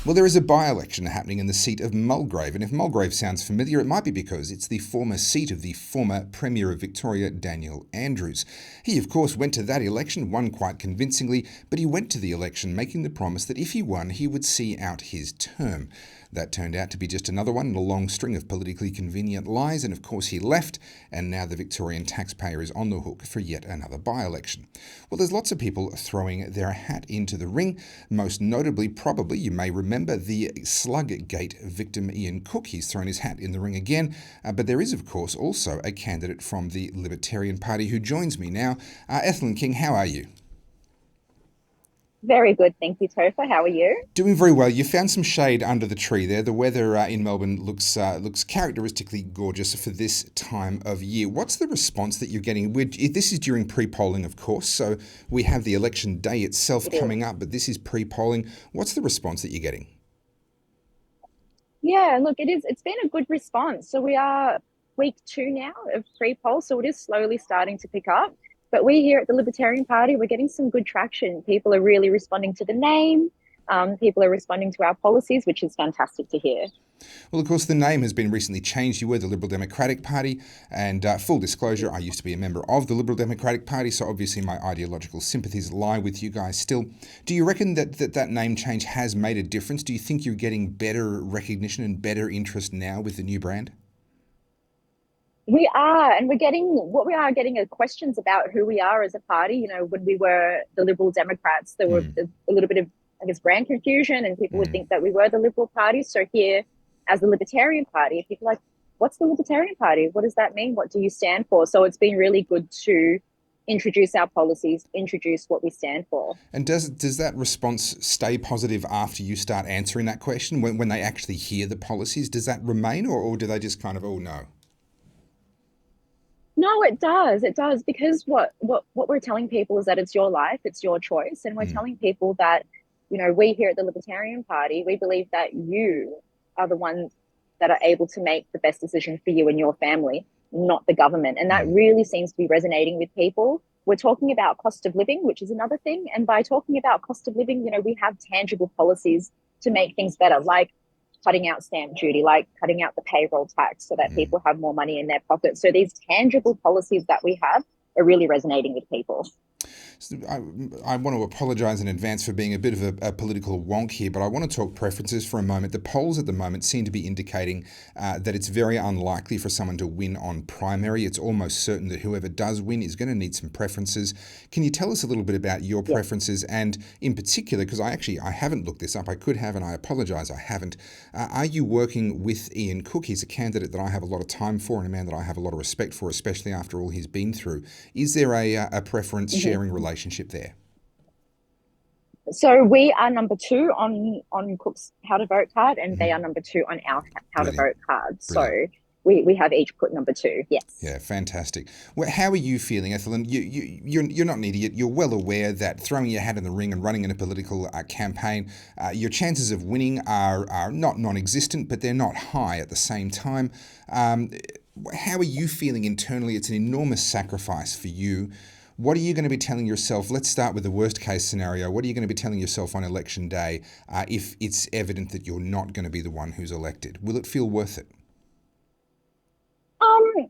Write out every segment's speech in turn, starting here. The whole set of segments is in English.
Well, there is a by-election happening in the seat of Mulgrave, and if Mulgrave sounds familiar, it might be because it's the former seat of the former Premier of Victoria, Daniel Andrews. He, of course, went to that election, won quite convincingly, but he went to the election making the promise that if he won, he would see out his term. That turned out to be just another one in a long string of politically convenient lies, and of course he left, and now the Victorian taxpayer is on the hook for yet another by-election. Well, there's lots of people throwing their hat into the ring, most notably, probably, you may remember the Sluggate victim Ian Cook. He's thrown his hat in the ring again, but there is, of course, also a candidate from the Libertarian Party who joins me now. Ethelyn King, how are you? Very good, thank you, Topher. How are you? Doing very well. You found some shade under the tree there. The weather in Melbourne looks characteristically gorgeous for this time of year. What's the response that you're getting? This is during pre-polling, of course, so we have the election day itself It coming is. up, but this is pre-polling. What's the response that you're getting? Yeah, look, it is. It's been a good response. So we are week 2 now of pre-poll, so it is slowly starting to pick up. But we here at the Libertarian Party, we're getting some good traction. People are really responding to the name. People are responding to our policies, which is fantastic to hear. Well, of course, the name has been recently changed. You were the Liberal Democratic Party, and full disclosure, I used to be a member of the Liberal Democratic Party, so obviously my ideological sympathies lie with you guys still. Do you reckon that name change has made a difference? Do you think you're getting better recognition and better interest now with the new brand? We are, and what we are getting are questions about who we are as a party. You know, when we were the Liberal Democrats, there were Mm, a little bit of, I guess, brand confusion, and people would mm. think that we were the Liberal Party. So here, as the Libertarian Party, people are like, what's the Libertarian Party? What does that mean? What do you stand for? So it's been really good to introduce our policies, introduce what we stand for. And does that response stay positive after you start answering that question? When they actually hear the policies, does that remain, or do they just kind of, oh no? No, it does. It does because what we're telling people is that it's your life, it's your choice, and we're Mm, telling people that, you know, we here at the Libertarian Party, we believe that you are the ones that are able to make the best decision for you and your family, not the government. And that mm. really seems to be resonating with people. We're talking about cost of living, which is another thing. And by talking about cost of living, you know, we have tangible policies to make things better, like cutting out stamp duty, like cutting out the payroll tax so that Mm. people have more money in their pockets. So these tangible policies that we have are really resonating with people. So I want to apologise in advance for being a bit of a political wonk here, but I want to talk preferences for a moment. The polls at the moment seem to be indicating that it's very unlikely for someone to win on primary. It's almost certain that whoever does win is going to need some preferences. Can you tell us a little bit about your Yeah. preferences, and in particular, because I haven't looked this up, I could have, and I apologise I haven't. Are you working with Ian Cook? He's a candidate that I have a lot of time for and a man that I have a lot of respect for, especially after all he's been through. Is there a preference sharing Mm-hmm. relationship there? So we are number 2 on Cook's How to Vote card, and they Mm-hmm. are number 2 on our How to Brilliant, Vote card. brilliant. So we have each put number 2. Yes. Yeah, fantastic. Well, how are you feeling, Ethelyn? You're not an idiot. You're well aware that throwing your hat in the ring and running in a political campaign, your chances of winning are not non-existent, but they're not high at the same time. Um, how are you feeling internally? It's an enormous sacrifice for you. What are you going to be telling yourself? Let's start with the worst case scenario. What are you going to be telling yourself on election day if it's evident that you're not going to be the one who's elected? Will it feel worth it? Um,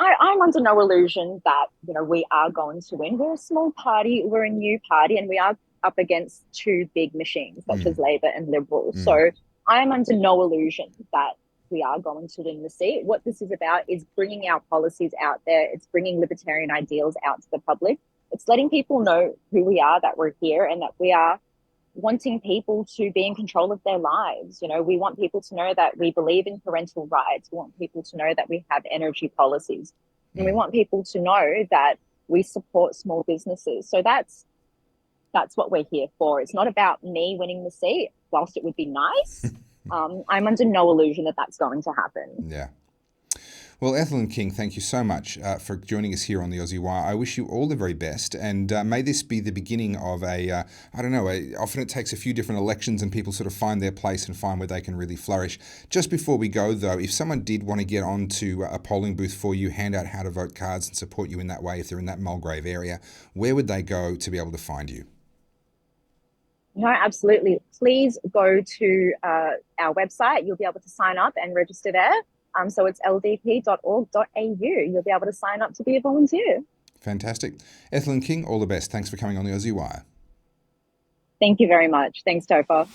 I'm under no illusion that, you know, we are going to win. We're a small party, we're a new party, and we are up against 2 big machines, such Mm, as Labor and Liberal. mm, So I am under no illusion that we are going to win the seat. What this is about is bringing our policies out there. It's bringing libertarian ideals out to the public. It's letting people know who we are, that we're here, and that we are wanting people to be in control of their lives. You know, we want people to know that we believe in parental rights. We want people to know that we have energy policies. And we mm. want people to know that we support small businesses. So that's what we're here for. It's not about me winning the seat, whilst it would be nice. I'm under no illusion that that's going to happen. Yeah. Well, Ethelyn King, thank you so much for joining us here on the Aussie Wire. I wish you all the very best, and may this be the beginning of I don't know, often it takes a few different elections and people sort of find their place and find where they can really flourish. Just before we go, though, if someone did want to get onto a polling booth for you, hand out how to vote cards and support you in that way, if they're in that Mulgrave area, where would they go to be able to find you? No, absolutely. Please go to our website. You'll be able to sign up and register there. So it's ldp.org.au. You'll be able to sign up to be a volunteer. Fantastic. Ethelyn King, all the best. Thanks for coming on the Aussie Wire. Thank you very much. Thanks, Topher.